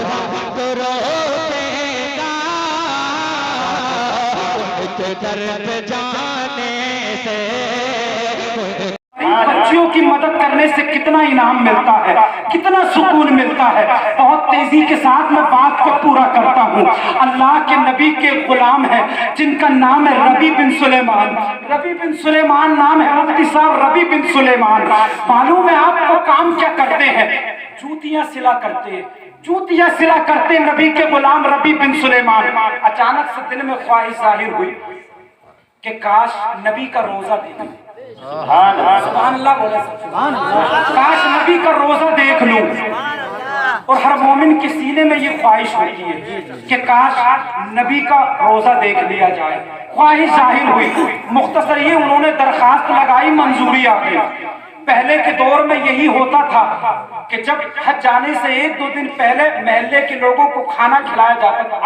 تو روتے گا ان کے در پہ جانے سے۔ بچیوں کی مدد کرنے سے کتنا انعام ملتا ہے، کتنا سکون ملتا ہے۔ بہت تیزی کے ساتھ میں بات کو پورا کرتا ہوں۔ اللہ کے نبی کے غلام ہیں جن کا نام ہے ربیع بن سلیمان۔ ربیع بن سلیمان نام ہے مفتی صاحب ربیع بن سلیمان۔ معلوم ہے آپ کو کام کیا کرتے ہیں؟ جوتیاں سلا کرتے ہیں، جوتیاں سلا کرتے نبی کے غلام ربیع بن سلیمان۔ اچانک سے دل میں خواہش ظاہر ہوئی کہ کاش نبی کا روزہ دیکھوں۔ سبحان اللہ بولے، کاش نبی کا روزہ دیکھ لوں۔ اور ہر مومن کے سینے میں یہ خواہش ہوتی ہے کہ کاش نبی کا روزہ دیکھ لیا جائے۔ خواہش ظاہر ہوئی، مختصر یہ انہوں نے درخواست لگائی، منظوری آ گئی۔ پہلے کے دور میں یہی ہوتا تھا کہ جب حج جانے سے ایک دو دن پہلے محلے کے لوگوں کو کھانا کھلایا جاتا تھا۔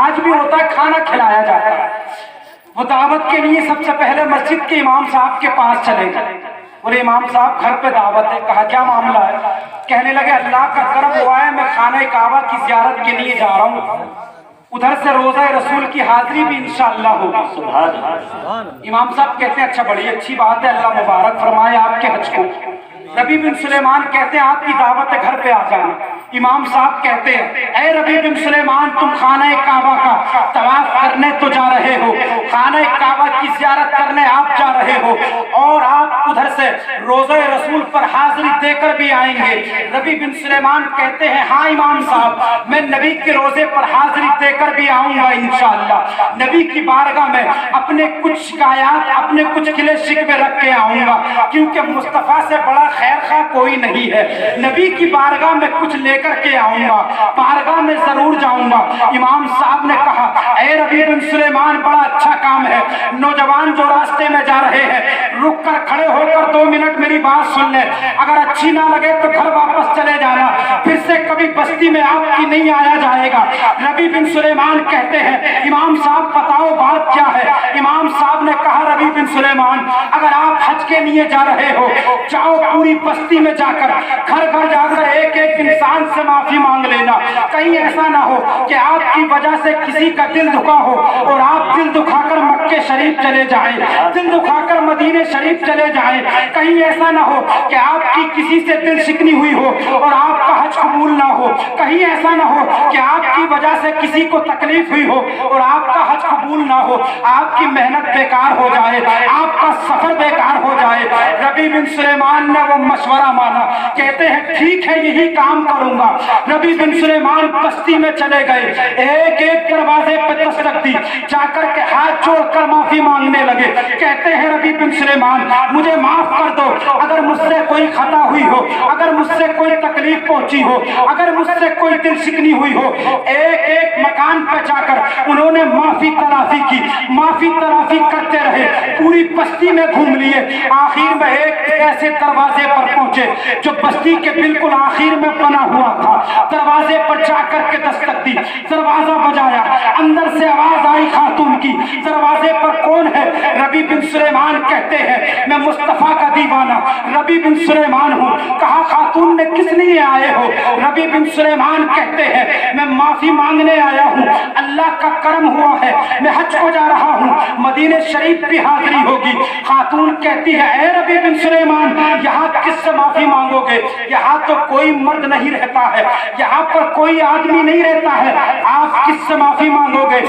آج بھی ہوتا ہے، کھانا کھلایا جاتا ہے۔ وہ دعوت کے لیے سب سے پہلے مسجد کے امام صاحب کے پاس چلے گئے۔ بولے امام صاحب گھر پہ دعوت ہے۔ کہا کیا معاملہ ہے؟ کہنے لگے اللہ کا کرم ہوا ہے، میں خانہ کعبہ کی زیارت کے لیے جا رہا ہوں، ادھر سے روزہ رسول کی حاضری بھی انشاءاللہ ہوگی۔ سبحان اللہ۔ امام صاحب کہتے ہیں اچھا بڑی اچھی بات ہے، اللہ مبارک فرمائے آپ کے حج کو۔ ربیع بن سلیمان کہتے ہیں آپ کی دعوت ہے، گھر پہ آ جانا۔ امام صاحب کہتے ہیں اے ربیع بن سلیمان، تم خانہ کعبہ کا طواف کرنے تو جا رہے ہو، خانہ کعبہ کی زیارت کرنے آپ جا رہے ہو، اور آپ ادھر سے روزہ رسول پر حاضری دے کر بھی آئیں گے۔ ربیع بن سلیمان کہتے ہیں ہاں امام صاحب، میں نبی کے روزے پر حاضری دے کر بھی آؤں گا انشاءاللہ۔ نبی کی بارگاہ میں اپنے کچھ شکایات، اپنے کچھ گلے شکوے رکھ کے آؤں گا، کیونکہ مصطفیٰ سے بڑا خیر خواہ کوئی نہیں ہے۔ نبی کی بارگاہ میں کچھ لے کر کے آؤں گا، بارگاہ میں ضرور جاؤں گا۔ امام صاحب نے کہا اے ربیع بن سلیمان، بڑا اچھا کام ہے، نوجوان جو راستے میں جا رہے ہیں رک کر کھڑے ہو کر 2 منٹ میری بات سن لیں، اگر اچھی نہ لگے تو گھر واپس چلے جانا، پھر سے کبھی بستی میں آپ کی نہیں آیا جائے گا۔ ربیع بن سلیمان کہتے ہیں امام صاحب بتاؤ بات کیا ہے؟ امام صاحب نے کہا ربیع بن سلیمان، اگر آپ حج کے لیے جا رہے ہو، جاؤ پوری بستی میں جا کر گھر گھر جا کر ایک ایک انسان سے معافی مانگ لینا۔ کہیں ایسا نہ ہو کہ آپ کی وجہ سے کسی کا دل دکھا ہو اور آپ دل دکھا کر مکے شریف چلے جائیں، دل دکھا کر مدینے شریف چلے جائیں۔ کہیں ایسا نہ ہو کہ آپ کی کسی سے دل شکنی ہوئی ہو اور آپ کا حج قبول نہ ہو۔ کہیں ایسا نہ ہو کہ آپ کی وجہ سے کسی کو تکلیف ہوئی ہو اور آپ کا حج قبول نہ ہو، آپ کی محنت بیکار ہو جائے، آپ کا سفر بیکار ہو جائے۔ ربیع بن سلیمان نے وہ مشورہ مانا، کہتے ہیں ٹھیک ہے یہی کام کروں گا۔ ربیع بن سلیمان بستی میں چلے گئے، ایک ایک دروازے پہ دستک دی، جا کر کے ہاتھ جوڑ کر معافی مانگنے لگے۔ کہتے ہیں ربیع بن سلیمان مجھے معاف کر دو، اگر مجھ سے کوئی خطا ہوئی ہو، اگر مجھ سے کوئی تکلیف پہنچی ہو، اگر مجھ سے کوئی دل شکنی ہوئی ہو۔ ایک ایک مکان پہ جا کر انہوں نے معافی تلافی کی، معافی تلافی کرتے رہے، پوری بستی میں گھوم لیے، آخر میں ایک ایسے دروازے پر پہنچے جو بستی کے بالکل آخر میں بنا ہوا تھا۔ دروازے پر جا کر کے دستک دی، دروازہ بجایا، اندر سے آواز آئی خاتون کی، دروازے پر کون ہے؟ ربیع بن سلیمان کہتے ہیں میں مصطفیٰ کا دیوانہ ربیع بن سلیمان ہوں۔ کہا خاتون نے کس لیے آئے ہو؟ ربیع بن سلیمان کہتے ہیں میں معافی مانگنے آیا ہوں، اللہ کا کرم ہوا ہے، میں حج کو جا رہا ہوں، مدینے شریف بھی حاضری ہوگی۔ خاتون کہتی ہے اے ربیع بن سلیمان یہاں کس سے معافی مانگو گے؟ یہاں تو کوئی مرد نہیں رہتا ہے، یہاں پر کوئی آدمی نہیں رہتا ہے، آپ کس سے معافی مانگو گے؟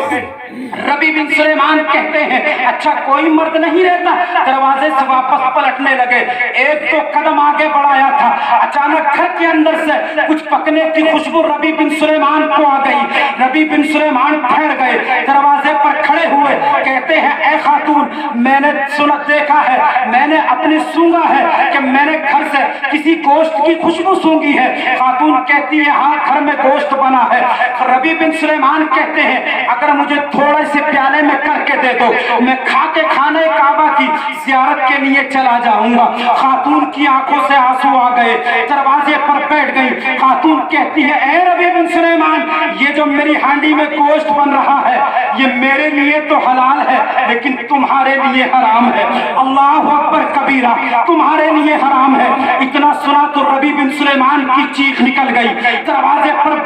ربیع بن سلیمان کہتے ہیں اچھا کوئی مرد نہیں رہتا۔ دروازے سے واپس پلٹنے لگے، ایک تو قدم آگے بڑھایا تھا، اچانک گھر کے اندر سے کچھ پکنے کی خوشبو ربیع بن سلیمان کو آ گئی۔ ربیع بن سلیمان ٹھہر گئے، دروازے پر کھڑے ہوئے، کہتے ہیں اے خاتون میں نے سنا دیکھا ہے، میں نے اپنی سونگا ہے کہ میں نے گھر سے کسی گوشت کی خوشبو سونگی ہے۔ خاتون کہتی ہے ہاں گھر میں گوشت بنا ہے۔ ربیع بن سلیمان کہتے ہیں اگر مجھے تھوڑے سے پیالے میں کر کے دے دو، میں کھا کے خانہ کعبہ کی زیارت کے لیے چلا جاؤں گا۔ خاتون کی آنکھوں سے آنسو آ گئے، دروازے پر بیٹھ گئی۔ خاتون کہتی ہے اے ربیع بن سلیمان یہ جو میری ہانڈی میں گوشت بن رہا ہے یہ میرے لیے تو حلال ہے لیکن تمہارے لیے حرام ہے۔ اللہ اکبر کبیرہ، تمہارے لیے حرام ہے۔ اتنا سنا تو ربیع بن سلیمان کی چیخ نکل گئی، دروازے پر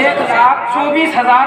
1,24,000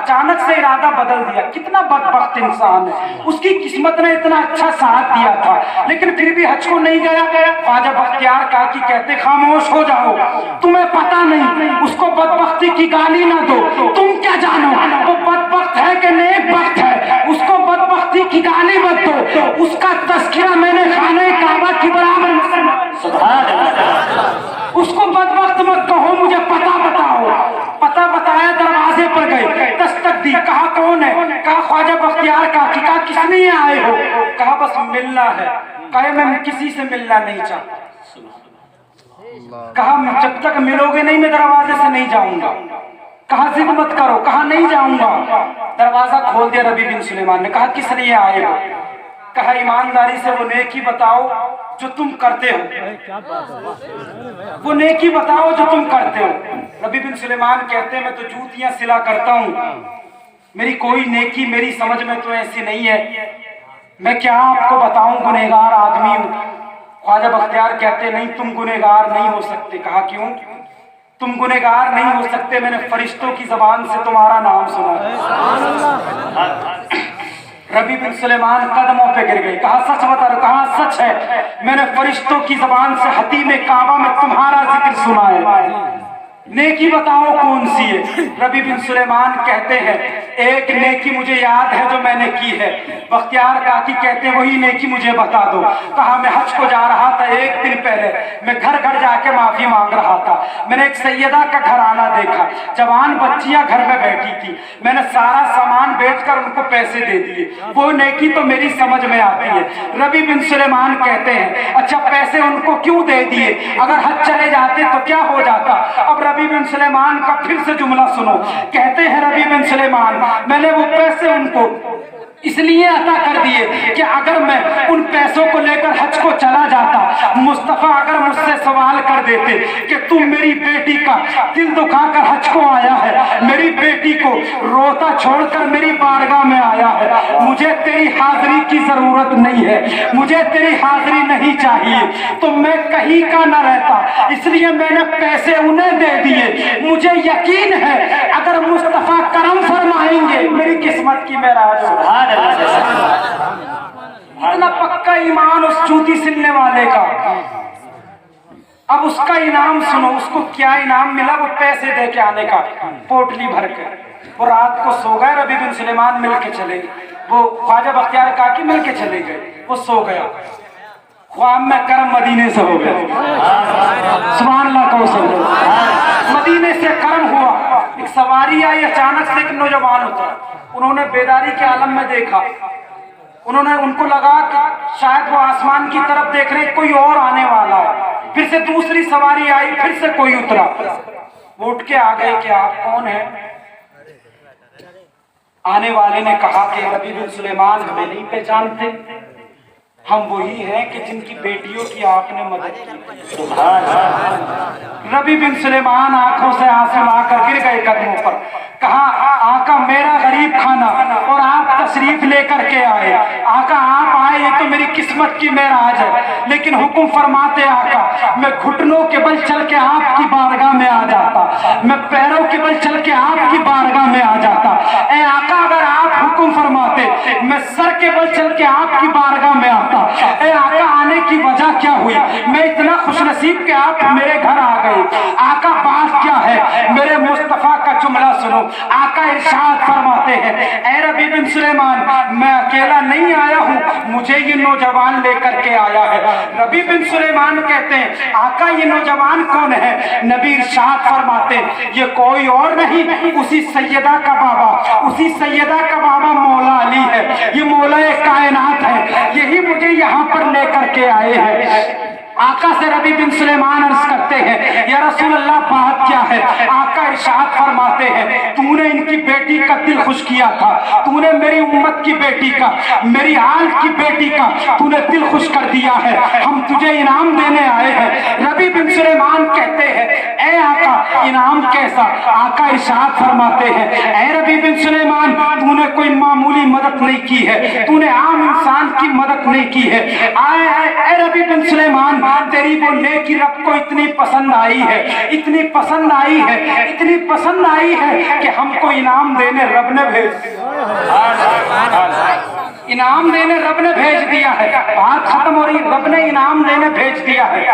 اچانک سے ارادہ بدل دیا. کتنا بدبخت انسان ہے, اس کی قسمت نے اتنا اچھا ساتھ دیا تھا لیکن پھر بھی حج کو نہیں گیا. خواجہ بختیار کاکی کہتے خاموش ہو جاؤ, تمہیں پتہ نہیں, اس کو بدبختی کی گالی نہ دو, تم کیا جانو وہ بدبخت ہے کہ نیک بخت ہے, اس کو بدبختی کی گالی مت دو, اس کا تذکرہ میں نے خانہ کعبہ کی برابر سبحان اللہ, اس کو بدبخت مت کہو, مجھے پتہ بتاؤ. پتہ بتایا, دروازے پر گئے, دستک دی, کہا کون ہے, کہا خواجہ بختیار کاکی. کہا کس لیے آئے ہو, کہا بس ملنا ہے. کہے میں کسی سے ملنا نہیں چاہتا. کہا جب تک ملو گے نہیں میں دروازے سے نہیں جاؤں گا. کہا ضد مت کرو, کہا نہیں جاؤں گا. دروازہ کھول دیا ربیع بن سلیمان نے. کہا کس لیے آئے ہو, کہا ایمانداری سے وہ نیکی بتاؤ جو تم کرتے ہو, وہ نیکی بتاؤ جو تم کرتے ہو. ربیع بن سلیمان کہتے ہیں میں تو جوتیاں سلا کرتا ہوں, میری کوئی نیکی میری سمجھ میں تو ایسی نہیں ہے, میں کیا آپ کو بتاؤں, گنہگار آدمی ہوں. خواجہ بختیار کہتے نہیں تم گنہگار نہیں ہو سکتے. کہا کیوں, تم گنہگار نہیں ہو سکتے, میں نے فرشتوں کی زبان سے تمہارا نام سنا ہے. ربیع بن سلیمان قدموں پہ گر گئے. کہا سچ بتا رہے, کہا سچ ہے, میں نے فرشتوں کی زبان سے حتیم کعبہ میں تمہارا ذکر سنا ہے. نیکی بتاؤ کون سی ہے. ربیع بن سلیمان کہتے ہیں ایک نیکی مجھے یاد ہے جو میں نے کی ہے. بختیار کاکی کہتے ہیں وہی نیکی مجھے بتا دو. کہا میں حج کو جا رہا تھا, ایک دن پہلے میں گھر گھر جا کے معافی مانگ رہا تھا. میں نے ایک سیدہ کا گھرانہ دیکھا, جوان بچیاں گھر میں بیٹھی تھی, میں نے سارا سامان بیچ کر ان کو پیسے دے دیے. وہ نیکی تو میری سمجھ میں آتی ہے. ربیع بن سلیمان کہتے ہیں اچھا پیسے ان کو کیوں دے دیے, اگر حج چلے جاتے تو کیا ہو جاتا. اب ربیع بن سلیمان کا پھر سے جملہ سنو. کہتے ہیں ربیع بن سلیمان میں نے وہ پیسے ان کو اس لیے عطا کر دیے کہ اگر میں ان پیسوں کو لے کر حج کو چلا جاتا, مصطفیٰ اگر مجھ سے سوال کر دیتے کہ تم میری بیٹی کا دل دکھا کر حج کو آیا ہے, میری بیٹی کو روتا چھوڑ کر میری بارگاہ میں آیا ہے, مجھے تیری حاضری کی ضرورت نہیں ہے, مجھے تیری حاضری نہیں چاہیے, تو میں کہیں کا نہ رہتا. اس لیے میں نے پیسے انہیں دے دیے. مجھے یقین ہے اگر مصطفیٰ کرم فرمائیں گے میری قسمت کی معراج ہوگی. اتنا پکا ایمان اس جوتی سلنے والے کا. اب اس کا انعام سنو, اس کو کیا انعام ملا, وہ پیسے دے کے آنے کا پوٹلی بھر کے. وہ رات کو سو گئے, ربیع بن سلیمان مل کے چلے گئے, وہ خواجہ بختیار کاکی مل کے چلے گئے, وہ سو گیا. خواب میں کرم مدینے سے ہو گیا. سبحان اللہ کو سب مدینے سے کرم ہوا. ایک سواری آئی, اچانک سے ایک نوجوان اترا, انہوں نے بیداری کے عالم میں دیکھا, ان کو لگا کہ شاید وہ آسمان کی طرف دیکھ رہے کوئی اور آنے والا ہے. پھر سے دوسری سواری آئی, پھر سے کوئی اترا, وہ اٹھ کے آ گئے کہ آپ کون ہیں. آنے والے نے کہا کہ ربیع بن سلیمان ہمیں نہیں پہچانتے, ہم وہی ہیں کہ جن کی بیٹیوں کی آپ نے مدد کی. ربیع بن سلیمان آنکھوں سے آنسو لا کر گر گئے قدموں پر. کہا آقا میرا غریب کھانا اور آپ تشریف لے کر کے آئے. آقا آپ آئے یہ تو میری قسمت کی معراج ہے, لیکن حکم فرماتے آقا میں گھٹنوں کے بل چل کے آپ کی بارگاہ میں آ جاتا, میں پیروں کے بل چل کے آپ کی بارگاہ میں آ جاتا. اے آقا اگر آپ حکم فرماتے میں سر کے بل چل کے آپ کی بارگاہ میں آتا. اے آقا آنے کی وجہ کیا ہوئی, میں اتنا خوش نصیب کہ آپ میرے گھر آ گئے. آقا بات کیا ہے, میرے مصطفیٰ کا جملہ سنو. آقا ارشاد فرماتے ہیں اے ربیع بن سلیمان میں اکیلا نہیں آیا ہوں, مجھے یہ نوجوان لے کر کے آیا ہے. ربیع بن سلیمان کہتے ہیں آقا یہ نوجوان کون ہے. نبی ارشاد فرماتے ہیں یہ کوئی اور نہیں, اسی سیدہ کا بابا, اسی سیدہ کا بابا مولا علی ہے, یہ مولا کائنات ہے, یہی مجھے یہاں پر لے کر کے آئے ہیں. آقا سے ربیع بن سلیمان عرض کرتے ہیں یا رسول اللہ بات کیا ہے. آقا ارشاد فرماتے ہیں تو نے ان کی بیٹی کا دل خوش کیا تھا, تو نے میری امت کی بیٹی کا, میری آل کی بیٹی کا تو نے دل خوش کر دیا ہے, ہم تجھے انعام دینے آئے ہیں. ربیع بن سلیمان کہتے ہیں اے آقا انعام کیسا؟ آقا ارشاد فرماتے ہیں اے ربی بن سلیمان تو نے کوئی معمولی مدد نہیں کی ہے، تو نے عام انسان کی مدد نہیں کی ہے، اے ربی بن سلیمان تیری وہ نیکی رب کو اتنی پسند آئی ہے، اتنی پسند آئی ہے، اتنی پسند آئی ہے کہ ہم کو انعام دینے رب نے انعام دینے رب نے بھیج دیا ہے۔ بات ختم ہو رہی، رب نے انعام دینے بھیج دیا ہے۔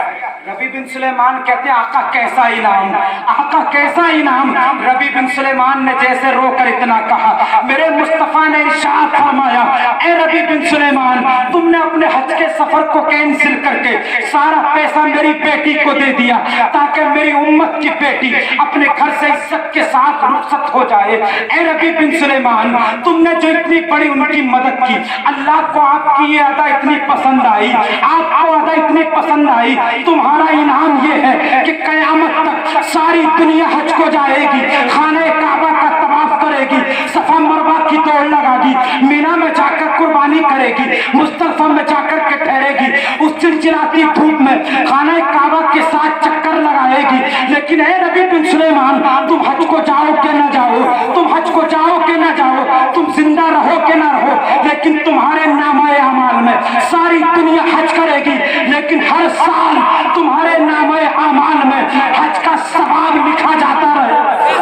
ربی بن سلیمان کہتے ہیں آقا کیسا انعام، آقا کیسا انعام؟ ربی بن سلیمان نے جیسے رو کر اتنا کہا، میرے مصطفیٰ نے ارشاد فرمایا اے ربی بن سلیمان تم نے اپنے حج کے سفر کو کینسل کر کے سارا پیسہ میری بیٹی کو دے دیا تاکہ میری امت کی بیٹی اپنے گھر سے عزت کے ساتھ رخصت ہو جائے۔ اے ربی بن سلیمان تم نے جو اتنی بڑی ان کی مدد کی، اللہ کو آپ کی یہ ادا اتنی پسند آئی، آپ کو ادا اتنی پسند آئی، تمہارا انعام یہ ہے کہ قیامت تک ساری دنیا حج کو جائے گی، خانہ کعبہ کا طواف کرے گی، صفا مروہ کی دوڑ لگا گی، مینا میں جا کر قربانی کرے گی، مزدلفہ میں جا کر کے ٹھہرے گی، اس چلچلاتی دھوپ میں خانہ کعبہ کے ساتھ چکر لگائے گی۔ لیکن اے ربی بن سلیمان تم حج کو جاؤ کہ نہ جاؤ، تم حج کو جاؤ کہ نہ جاؤ، تم زندہ رہو کہ نہ رہو، لیکن تمہارے نامہ اعمال میں ساری دنیا حج کرے گی، لیکن ہر سال تمہارے نامہ اعمال میں حج کا ثواب لکھا جاتا رہے۔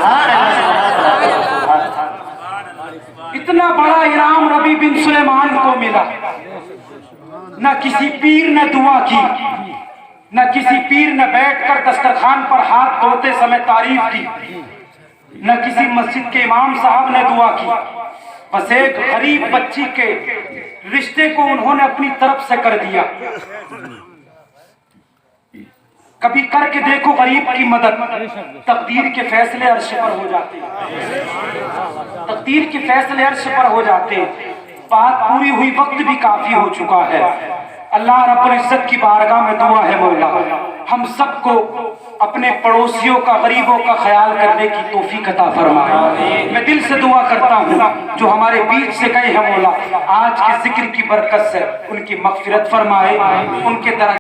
اتنا بڑا انعام ربی بن سلیمان کو ملا، نہ کسی پیر نے دعا کی، نہ کسی پیر نے بیٹھ کر دسترخوان پر ہاتھ دھوتے سمے تعریف کی، نہ کسی مسجد کے امام صاحب نے دعا کی، بس ایک غریب بچی کے رشتے کو انہوں نے اپنی طرف سے کر دیا۔ کبھی کر کے دیکھو غریب کی مدد، تقدیر کے فیصلے عرش پر ہو جاتے ہیں، تقدیر کے فیصلے عرش پر ہو جاتے ہیں۔ بات پوری ہوئی، وقت بھی کافی ہو چکا ہے۔ اللہ رب العزت کی بارگاہ میں دعا ہے مولا ہم سب کو اپنے پڑوسیوں کا، غریبوں کا خیال کرنے کی توفیق عطا فرمائے۔ میں دل سے دعا کرتا ہوں جو ہمارے بیچ سے گئے ہیں مولا آج کے ذکر کی برکت سے ان کی مغفرت فرمائے، ان کے درجات